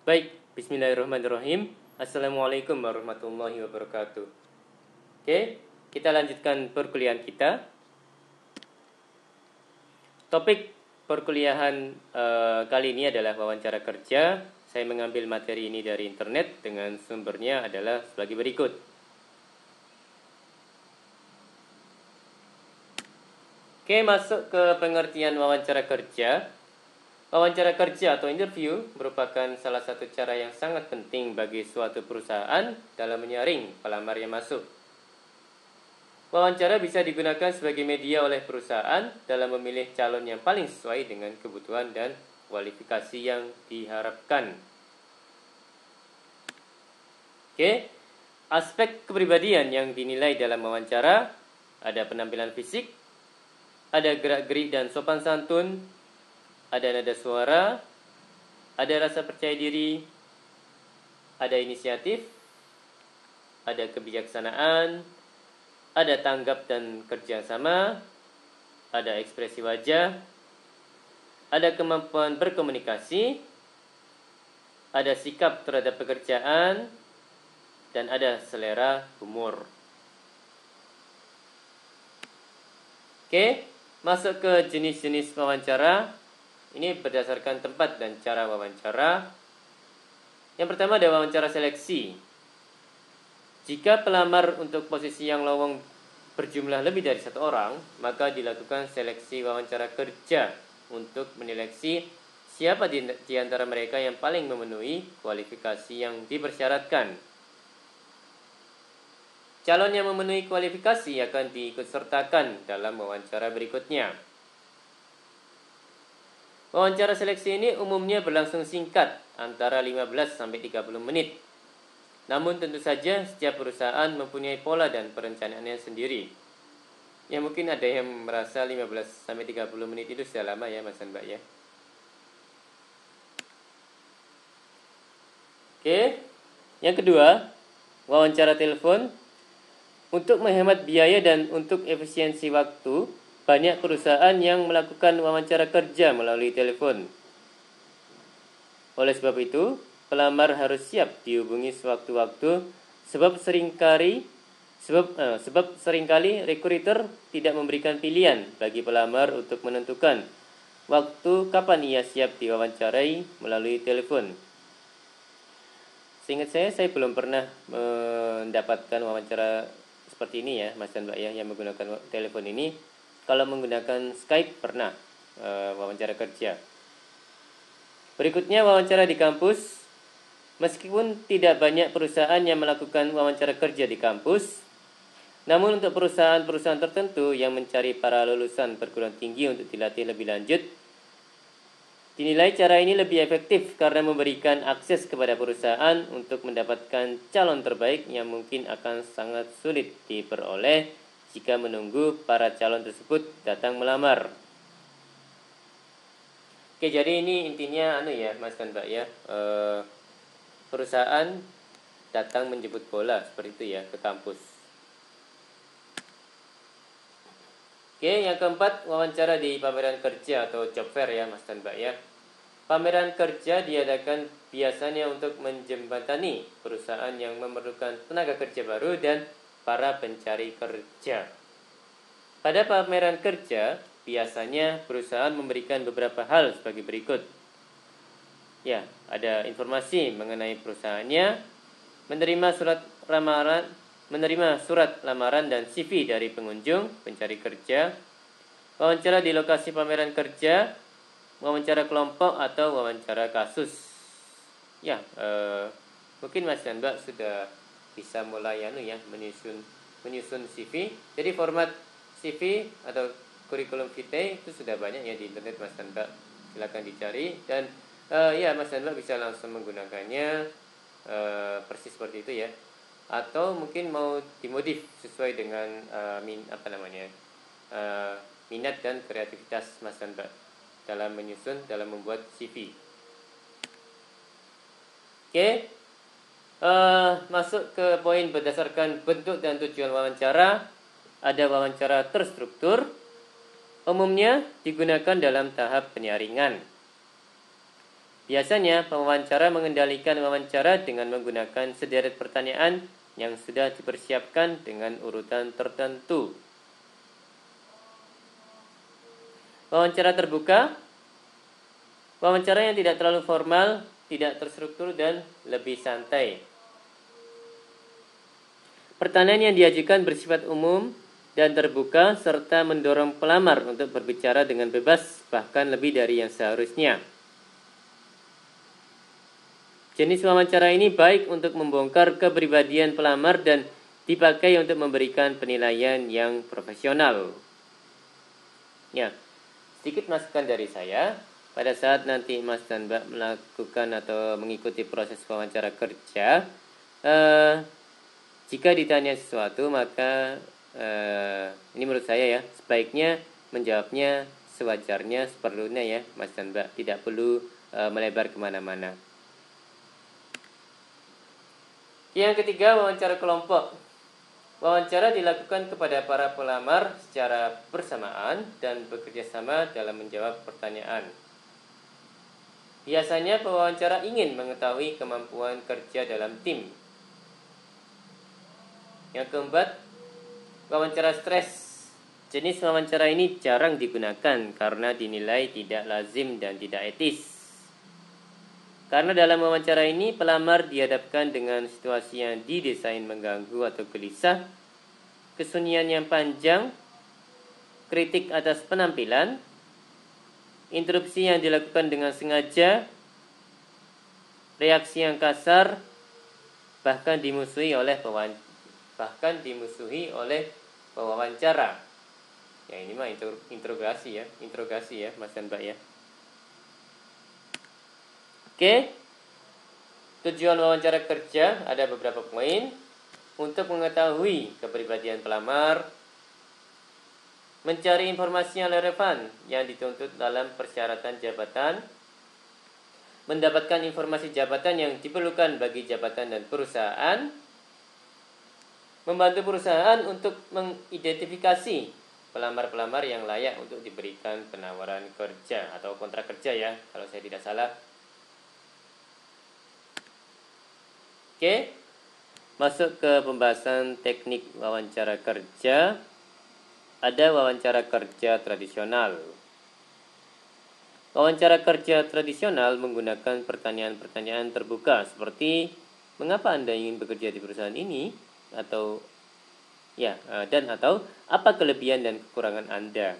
Baik, bismillahirrahmanirrahim. Assalamualaikum warahmatullahi wabarakatuh. Oke, kita lanjutkan perkuliahan kita. Topik perkuliahan kali ini adalah wawancara kerja. Saya mengambil materi ini dari internet dengan sumbernya adalah sebagai berikut. Oke, masuk ke pengertian wawancara kerja. Wawancara kerja atau interview merupakan salah satu cara yang sangat penting bagi suatu perusahaan dalam menyaring pelamar yang masuk. Wawancara bisa digunakan sebagai media oleh perusahaan dalam memilih calon yang paling sesuai dengan kebutuhan dan kualifikasi yang diharapkan. Oke, aspek kepribadian yang dinilai dalam wawancara ada penampilan fisik, ada gerak-gerik dan sopan santun, ada nada suara, ada rasa percaya diri, ada inisiatif, ada kebijaksanaan, ada tanggap dan kerjasama, ada ekspresi wajah, ada kemampuan berkomunikasi, ada sikap terhadap pekerjaan, dan ada selera humor. Oke, masuk ke jenis-jenis wawancara. Ini berdasarkan tempat dan cara wawancara. Yang pertama ada wawancara seleksi. Jika pelamar untuk posisi yang lowong berjumlah lebih dari 1 orang, maka dilakukan seleksi wawancara kerja untuk menyeleksi siapa di antara mereka yang paling memenuhi kualifikasi yang dipersyaratkan. Calon yang memenuhi kualifikasi akan diikutsertakan dalam wawancara berikutnya. Wawancara seleksi ini umumnya berlangsung singkat, antara 15-30 menit. Namun tentu saja setiap perusahaan mempunyai pola dan perencanaannya sendiri. Ya mungkin ada yang merasa 15-30 menit itu sudah lama ya Mas dan Mbak ya. Oke, yang kedua, wawancara telepon. Untuk menghemat biaya dan untuk efisiensi waktu, banyak perusahaan yang melakukan wawancara kerja melalui telepon. Oleh sebab itu, pelamar harus siap dihubungi sewaktu-waktu sebab seringkali recruiter tidak memberikan pilihan bagi pelamar untuk menentukan waktu kapan ia siap diwawancarai melalui telepon. Seingat saya belum pernah mendapatkan wawancara seperti ini ya, Mas dan Mbak ya, yang menggunakan telepon ini. Kalau menggunakan Skype pernah wawancara kerja. Berikutnya wawancara di kampus. Meskipun tidak banyak perusahaan yang melakukan wawancara kerja di kampus, namun untuk perusahaan-perusahaan tertentu yang mencari para lulusan perguruan tinggi untuk dilatih lebih lanjut, dinilai cara ini lebih efektif karena memberikan akses kepada perusahaan untuk mendapatkan calon terbaik yang mungkin akan sangat sulit diperoleh jika menunggu para calon tersebut datang melamar. Oke, jadi ini intinya Mas dan Mbak ya. Perusahaan datang menjemput bola seperti itu ya ke kampus. Oke, yang keempat wawancara di pameran kerja atau job fair ya Mas dan Mbak ya. Pameran kerja diadakan biasanya untuk menjembatani perusahaan yang memerlukan tenaga kerja baru dan para pencari kerja. Pada pameran kerja, biasanya perusahaan memberikan beberapa hal sebagai berikut. Ya, ada informasi mengenai perusahaannya, menerima surat lamaran dan CV dari pengunjung pencari kerja, wawancara di lokasi pameran kerja, wawancara kelompok atau wawancara kasus. Ya, mungkin Mas dan Mbak sudah bisa mulai menyusun CV. Jadi format CV atau kurikulum vitae itu sudah banyak ya di internet Mas dan Mbak. Silakan dicari dan ya Mas dan Mbak bisa langsung menggunakannya persis seperti itu ya. Atau mungkin mau dimodif sesuai dengan minat dan kreativitas Mas dan Mbak dalam membuat CV. Oke. Masuk ke poin berdasarkan bentuk dan tujuan wawancara. Ada wawancara terstruktur, umumnya digunakan dalam tahap penyaringan. Biasanya, pewawancara mengendalikan wawancara dengan menggunakan sederet pertanyaan yang sudah dipersiapkan dengan urutan tertentu. Wawancara terbuka, wawancara yang tidak terlalu formal, tidak terstruktur, dan lebih santai. Pertanyaan yang diajukan bersifat umum dan terbuka, serta mendorong pelamar untuk berbicara dengan bebas, bahkan lebih dari yang seharusnya. Jenis wawancara ini baik untuk membongkar kepribadian pelamar dan dipakai untuk memberikan penilaian yang profesional. Ya, sedikit masukan dari saya. Pada saat nanti Mas dan Mbak melakukan atau mengikuti proses wawancara kerja, jika ditanya sesuatu, maka ini menurut saya ya, sebaiknya menjawabnya sewajarnya, seperlunya ya, Mas dan Mbak. Tidak perlu melebar kemana-mana. Yang ketiga, wawancara kelompok. Wawancara dilakukan kepada para pelamar secara bersamaan dan bekerja sama dalam menjawab pertanyaan. Biasanya pewawancara ingin mengetahui kemampuan kerja dalam tim. Yang keempat, wawancara stres. Jenis wawancara ini jarang digunakan karena dinilai tidak lazim dan tidak etis. Karena dalam wawancara ini pelamar dihadapkan dengan situasi yang didesain mengganggu atau gelisah, kesunyian yang panjang, kritik atas penampilan, interupsi yang dilakukan dengan sengaja, reaksi yang kasar, bahkan dimusuhi oleh pewawancara. Ya ini mah interogasi ya Mas dan Mbak ya. Oke, tujuan wawancara kerja ada beberapa poin. Untuk mengetahui kepribadian pelamar, mencari informasi yang relevan yang dituntut dalam persyaratan jabatan, mendapatkan informasi jabatan yang diperlukan bagi jabatan dan perusahaan, membantu perusahaan untuk mengidentifikasi pelamar-pelamar yang layak untuk diberikan penawaran kerja atau kontrak kerja ya, kalau saya tidak salah. Oke, masuk ke pembahasan teknik wawancara kerja. Ada wawancara kerja tradisional. Wawancara kerja tradisional menggunakan pertanyaan-pertanyaan terbuka seperti mengapa Anda ingin bekerja di perusahaan ini, atau apa kelebihan dan kekurangan Anda.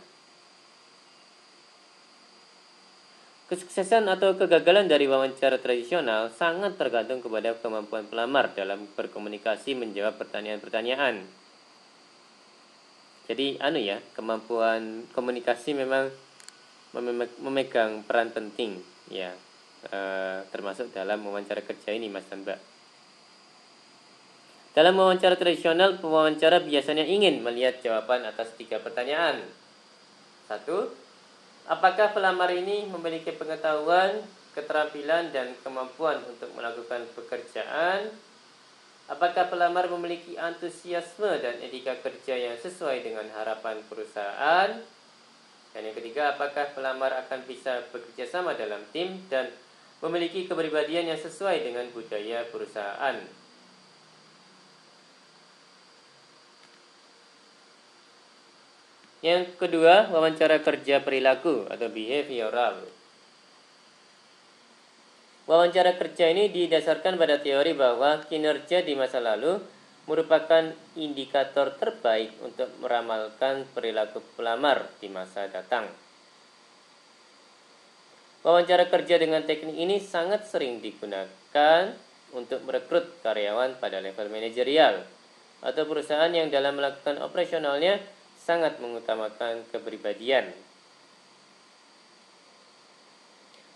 Kesuksesan atau kegagalan dari wawancara tradisional sangat tergantung kepada kemampuan pelamar dalam berkomunikasi menjawab pertanyaan-pertanyaan. Jadi kemampuan komunikasi memang memegang peran penting ya, termasuk dalam wawancara kerja ini Mas dan Mbak. Dalam wawancara tradisional, pewawancara biasanya ingin melihat jawaban atas 3 pertanyaan. 1. Apakah pelamar ini memiliki pengetahuan, keterampilan, dan kemampuan untuk melakukan pekerjaan? Apakah pelamar memiliki antusiasme dan etika kerja yang sesuai dengan harapan perusahaan? Dan yang ketiga, apakah pelamar akan bisa bekerja sama dalam tim dan memiliki kepribadian yang sesuai dengan budaya perusahaan? Yang kedua, wawancara kerja perilaku atau behavioral. Wawancara kerja ini didasarkan pada teori bahwa kinerja di masa lalu merupakan indikator terbaik untuk meramalkan perilaku pelamar di masa datang. Wawancara kerja dengan teknik ini sangat sering digunakan untuk merekrut karyawan pada level manajerial atau perusahaan yang dalam melakukan operasionalnya sangat mengutamakan kepribadian.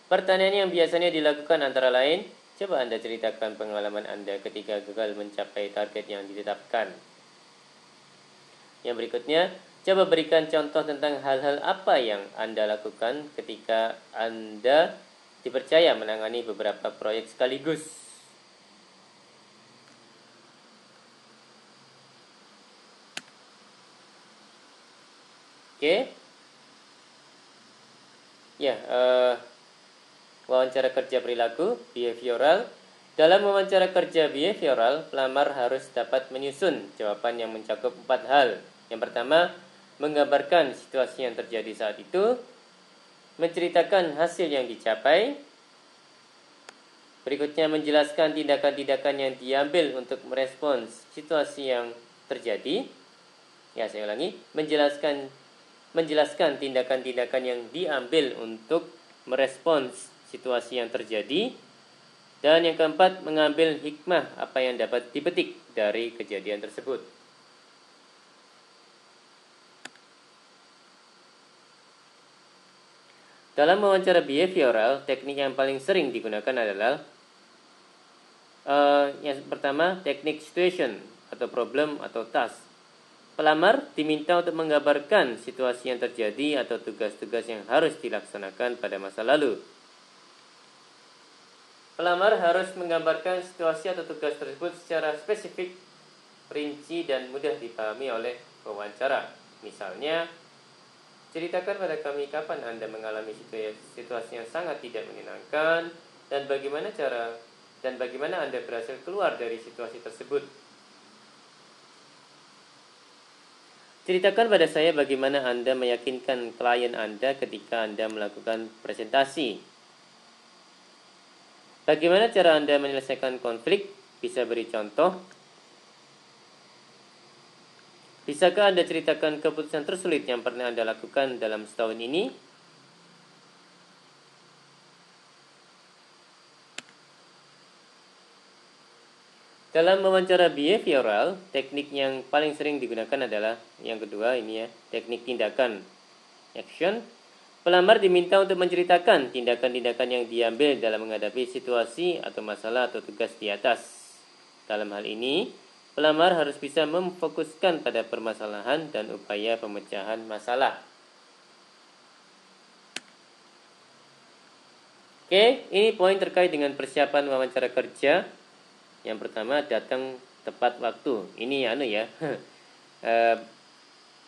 Pertanyaan yang biasanya dilakukan antara lain, coba Anda ceritakan pengalaman Anda ketika gagal mencapai target yang ditetapkan. Yang berikutnya, coba berikan contoh tentang hal-hal apa yang Anda lakukan ketika Anda dipercaya menangani beberapa proyek sekaligus. Oke. Ya, wawancara kerja perilaku, behavioral. Dalam wawancara kerja behavioral, pelamar harus dapat menyusun jawaban yang mencakup 4 hal. Yang pertama, menggambarkan situasi yang terjadi saat itu, menceritakan hasil yang dicapai. Berikutnya, menjelaskan tindakan-tindakan yang diambil untuk merespons situasi yang terjadi. Ya, saya ulangi, menjelaskan tindakan-tindakan yang diambil untuk merespons situasi yang terjadi. Dan yang keempat, mengambil hikmah apa yang dapat dipetik dari kejadian tersebut. Dalam wawancara behavioral, teknik yang paling sering digunakan adalah yang pertama, teknik situation atau problem atau task. Pelamar diminta untuk menggambarkan situasi yang terjadi atau tugas-tugas yang harus dilaksanakan pada masa lalu. Pelamar harus menggambarkan situasi atau tugas tersebut secara spesifik, rinci, dan mudah dipahami oleh pewawancara. Misalnya, ceritakan pada kami kapan Anda mengalami situasi yang sangat tidak menyenangkan dan bagaimana Anda berhasil keluar dari situasi tersebut. Ceritakan pada saya bagaimana Anda meyakinkan klien Anda ketika Anda melakukan presentasi. Bagaimana cara Anda menyelesaikan konflik? Bisa beri contoh. Bisakah Anda ceritakan keputusan tersulit yang pernah Anda lakukan dalam setahun ini? Dalam wawancara behavioral, teknik yang paling sering digunakan adalah yang kedua ini ya, teknik tindakan, action. Pelamar diminta untuk menceritakan tindakan-tindakan yang diambil dalam menghadapi situasi atau masalah atau tugas di atas. Dalam hal ini, pelamar harus bisa memfokuskan pada permasalahan dan upaya pemecahan masalah. Oke, ini poin terkait dengan persiapan wawancara kerja. Yang pertama, datang tepat waktu. Ini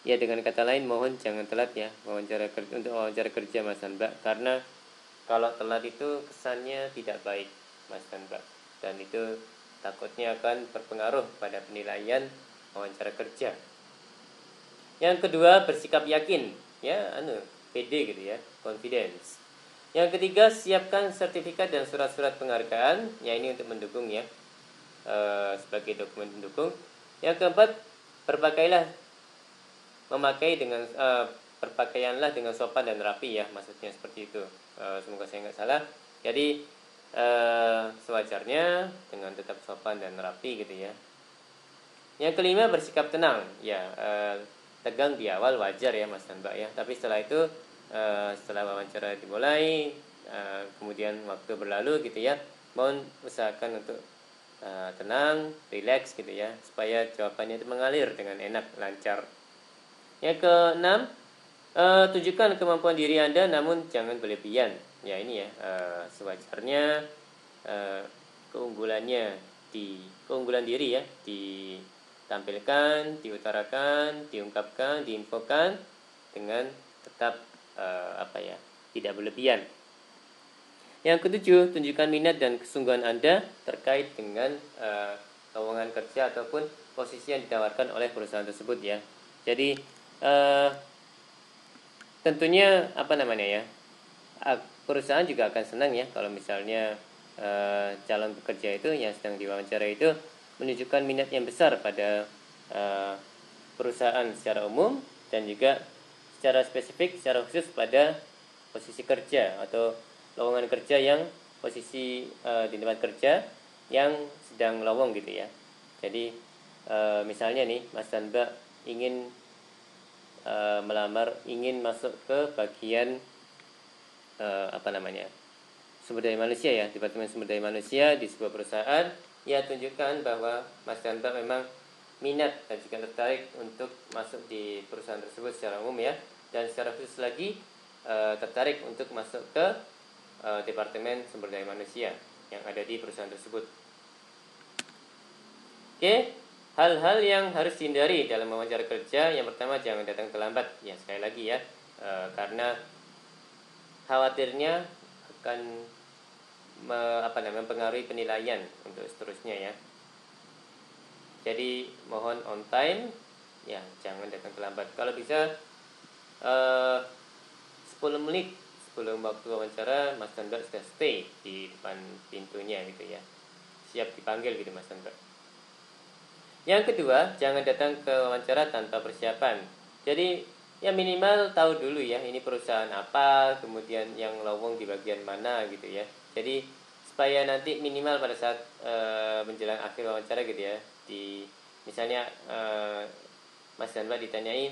ya dengan kata lain, mohon jangan telat ya untuk wawancara kerja Mas dan Mbak, karena kalau telat itu kesannya tidak baik Mas dan Mbak, dan itu takutnya akan berpengaruh pada penilaian wawancara kerja. Yang kedua, bersikap yakin ya, pede gitu ya, confidence. Yang ketiga, siapkan sertifikat dan surat-surat penghargaan, ya ini untuk mendukung ya, sebagai dokumen pendukung. Yang keempat, berpakaianlah dengan sopan dan rapi ya, maksudnya seperti itu. Semoga saya nggak salah. Jadi sewajarnya dengan tetap sopan dan rapi gitu ya. Yang kelima, bersikap tenang ya. Tegang di awal wajar ya Mas dan Mbak ya, tapi setelah itu setelah wawancara dimulai, kemudian waktu berlalu gitu ya, mohon usahakan untuk tenang, rileks gitu ya, supaya jawabannya itu mengalir dengan enak, lancar. Yang keenam, tunjukkan kemampuan diri Anda namun jangan berlebihan. Ya ini ya, sewajarnya keunggulan diri ya ditampilkan, diutarakan, diungkapkan, diinfokan dengan tetap tidak berlebihan. Yang ketujuh, tunjukkan minat dan kesungguhan Anda terkait dengan lowongan kerja ataupun posisi yang ditawarkan oleh perusahaan tersebut ya. Jadi tentunya perusahaan juga akan senang ya kalau misalnya calon pekerja itu yang sedang diwawancara itu menunjukkan minat yang besar pada perusahaan secara umum dan juga secara spesifik, secara khusus pada posisi kerja atau lowongan kerja yang posisi di tempat kerja yang sedang lowong gitu ya. Jadi misalnya nih Mas dan Mbak ingin ingin masuk ke bagian sumber daya manusia ya, departemen sumber daya manusia di sebuah perusahaan, ya tunjukkan bahwa Mas dan Mbak memang minat dan juga tertarik untuk masuk di perusahaan tersebut secara umum ya, dan secara khusus lagi tertarik untuk masuk ke departemen sumber daya manusia yang ada di perusahaan tersebut. Oke. Hal-hal yang harus dihindari dalam wawancara kerja, yang pertama jangan datang terlambat. Ya sekali lagi ya, karena khawatirnya akan mempengaruhi penilaian untuk seterusnya ya. Jadi mohon on time, ya jangan datang terlambat. Kalau bisa 10 menit sebelum waktu wawancara Mas dan Mbak sudah stay di depan pintunya gitu ya, siap dipanggil gitu Mas dan Mbak. Yang kedua, jangan datang ke wawancara tanpa persiapan. Jadi ya minimal tahu dulu ya ini perusahaan apa, kemudian yang lowong di bagian mana gitu ya. Jadi supaya nanti minimal pada saat menjelang akhir wawancara gitu ya, di misalnya Mas dan Mbak ditanyai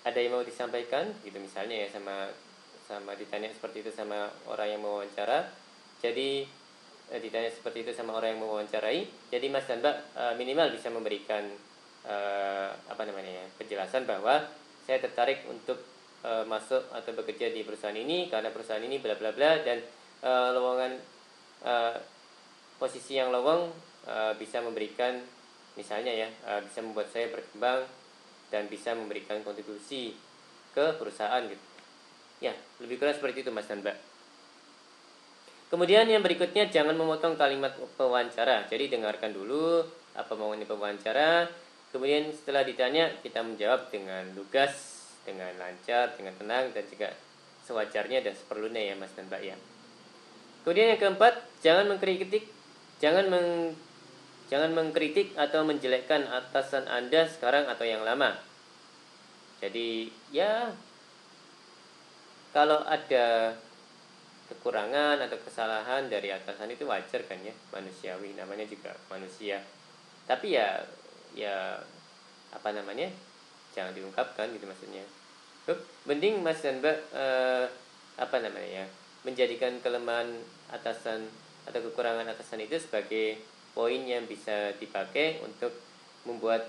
ada yang mau disampaikan gitu misalnya ya, sama ditanya seperti itu sama orang yang mau wawancara. Jadi ditanya seperti itu sama orang yang mau wawancarai. Jadi Mas dan Mbak minimal bisa memberikan penjelasan bahwa saya tertarik untuk masuk atau bekerja di perusahaan ini karena perusahaan ini bla bla bla, dan lowongan posisi yang lowong bisa memberikan misalnya ya bisa membuat saya berkembang dan bisa memberikan kontribusi ke perusahaan gitu. Ya, lebih kurang seperti itu Mas dan Mbak. Kemudian yang berikutnya, jangan memotong kalimat pewawancara. Jadi dengarkan dulu apa maunya pewawancara. Kemudian setelah ditanya kita menjawab dengan lugas, dengan lancar, dengan tenang, dan juga sewajarnya dan seperlunya ya Mas dan Mbak ya. Kemudian yang keempat, jangan mengkritik atau menjelekkan atasan Anda sekarang atau yang lama. Jadi ya kalau ada kekurangan atau kesalahan dari atasan itu wajar kan ya, manusiawi, namanya juga manusia. Tapi ya jangan diungkapkan gitu maksudnya. Mending Mas dan Mbak menjadikan kelemahan atasan atau kekurangan atasan itu sebagai poin yang bisa dipakai untuk membuat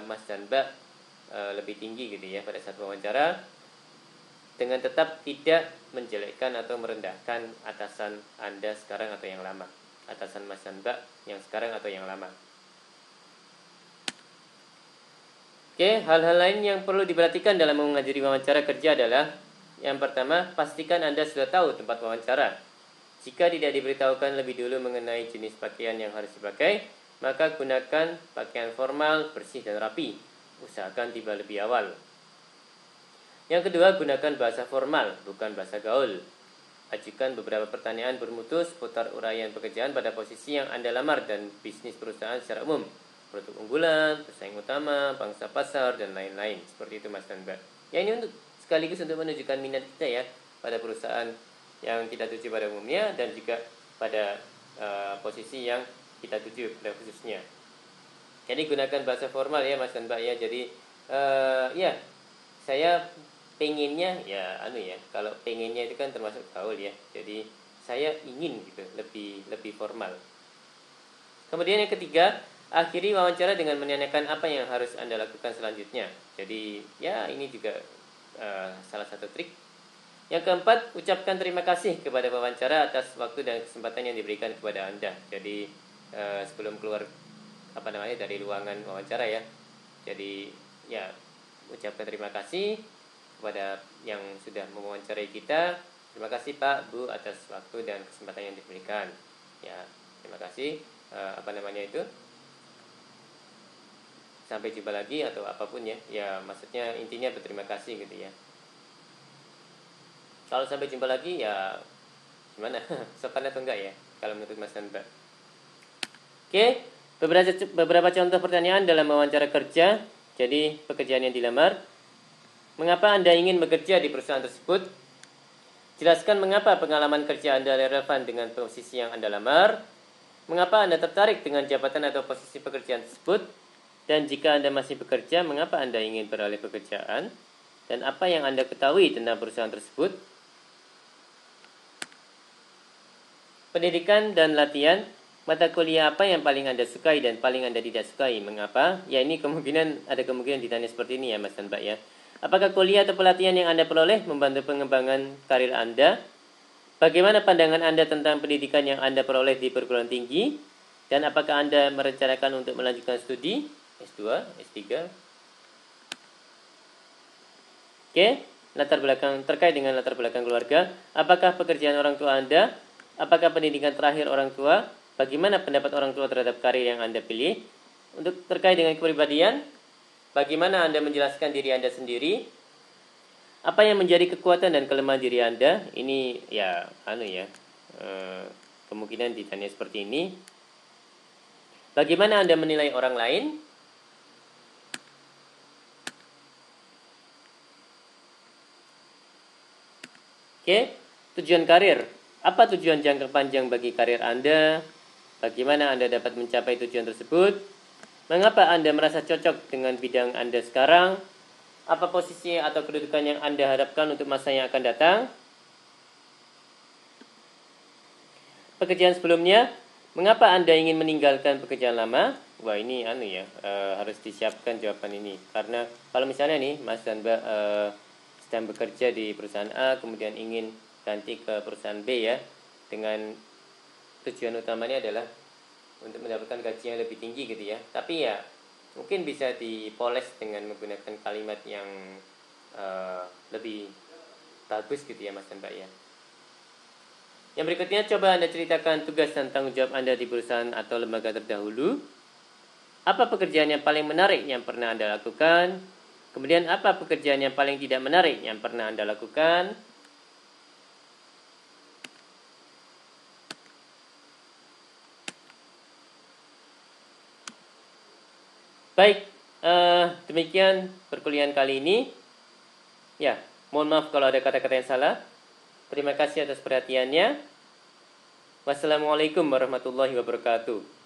Mas dan Mbak lebih tinggi gitu ya pada saat wawancara, dengan tetap tidak menjelekkan atau merendahkan atasan Anda sekarang atau yang lama, atasan Mas dan Mbak yang sekarang atau yang lama. Oke, hal-hal lain yang perlu diperhatikan dalam menghadiri wawancara kerja adalah yang pertama, pastikan Anda sudah tahu tempat wawancara. Jika tidak diberitahukan lebih dulu mengenai jenis pakaian yang harus dipakai, maka gunakan pakaian formal, bersih dan rapi. Usahakan tiba lebih awal. Yang kedua, gunakan bahasa formal, bukan bahasa gaul. Ajukan beberapa pertanyaan bermutu seputar uraian pekerjaan pada posisi yang Anda lamar dan bisnis perusahaan secara umum, produk unggulan, pesaing utama, pangsa pasar, dan lain-lain. Seperti itu Mas dan Mbak. Ya, ini untuk sekaligus untuk menunjukkan minat kita ya pada perusahaan yang kita tuju pada umumnya dan juga pada posisi yang kita tuju pada khususnya. Jadi gunakan bahasa formal ya Mas dan Mbak ya. Jadi saya pengennya kalau pengennya itu kan termasuk gaul ya. Jadi saya ingin gitu lebih formal. Kemudian yang ketiga, akhiri wawancara dengan menanyakan apa yang harus Anda lakukan selanjutnya. Jadi ya ini juga salah satu trik. Yang keempat, ucapkan terima kasih kepada wawancara atas waktu dan kesempatan yang diberikan kepada Anda. Jadi sebelum keluar dari ruangan wawancara ya. Jadi ya ucapkan terima kasih kepada yang sudah mewawancarai kita. Terima kasih Pak, Bu atas waktu dan kesempatan yang diberikan. Ya, terima kasih. Sampai jumpa lagi atau apapun ya. Ya, maksudnya intinya berterima kasih gitu ya. Kalau sampai jumpa lagi ya gimana? Sopan atau enggak ya? Kalau menurut Mas dan Mbak. Oke, beberapa contoh pertanyaan dalam wawancara kerja. Jadi, pekerjaan yang dilamar. Mengapa Anda ingin bekerja di perusahaan tersebut? Jelaskan mengapa pengalaman kerja Anda relevan dengan posisi yang Anda lamar. Mengapa Anda tertarik dengan jabatan atau posisi pekerjaan tersebut? Dan jika Anda masih bekerja, mengapa Anda ingin beralih pekerjaan? Dan apa yang Anda ketahui tentang perusahaan tersebut? Pendidikan dan latihan. Mata kuliah apa yang paling Anda sukai dan paling Anda tidak sukai? Mengapa? Ya, ini ada kemungkinan ditanya seperti ini ya Mas dan Mbak ya. Apakah kuliah atau pelatihan yang Anda peroleh membantu pengembangan karir Anda? Bagaimana pandangan Anda tentang pendidikan yang Anda peroleh di perguruan tinggi? Dan apakah Anda merencanakan untuk melanjutkan studi? S2, S3? Oke, terkait dengan latar belakang keluarga. Apakah pekerjaan orang tua Anda Apakah pendidikan terakhir orang tua? Bagaimana pendapat orang tua terhadap karir yang Anda pilih? Untuk terkait dengan kepribadian, bagaimana Anda menjelaskan diri Anda sendiri? Apa yang menjadi kekuatan dan kelemahan diri Anda? Ini ya, kemungkinan ditanya seperti ini. Bagaimana Anda menilai orang lain? Oke, tujuan karir. Apa tujuan jangka panjang bagi karir Anda? Bagaimana Anda dapat mencapai tujuan tersebut? Mengapa Anda merasa cocok dengan bidang Anda sekarang? Apa posisi atau kedudukan yang Anda harapkan untuk masa yang akan datang? Pekerjaan sebelumnya, mengapa Anda ingin meninggalkan pekerjaan lama? Wah, ini harus disiapkan jawaban ini. Karena kalau misalnya nih Mas dan Mbak sedang bekerja di perusahaan A, kemudian ingin ganti ke perusahaan B ya, dengan tujuan utamanya adalah untuk mendapatkan gaji yang lebih tinggi gitu ya. Tapi ya mungkin bisa dipoles dengan menggunakan kalimat yang lebih bagus gitu ya Mas dan Mbak ya. Yang berikutnya, coba Anda ceritakan tugas dan tanggung jawab Anda di perusahaan atau lembaga terdahulu. Apa pekerjaan yang paling menarik yang pernah Anda lakukan? Kemudian apa pekerjaan yang paling tidak menarik yang pernah Anda lakukan? Baik, demikian perkuliahan kali ini. Ya, mohon maaf kalau ada kata-kata yang salah. Terima kasih atas perhatiannya. Wassalamualaikum warahmatullahi wabarakatuh.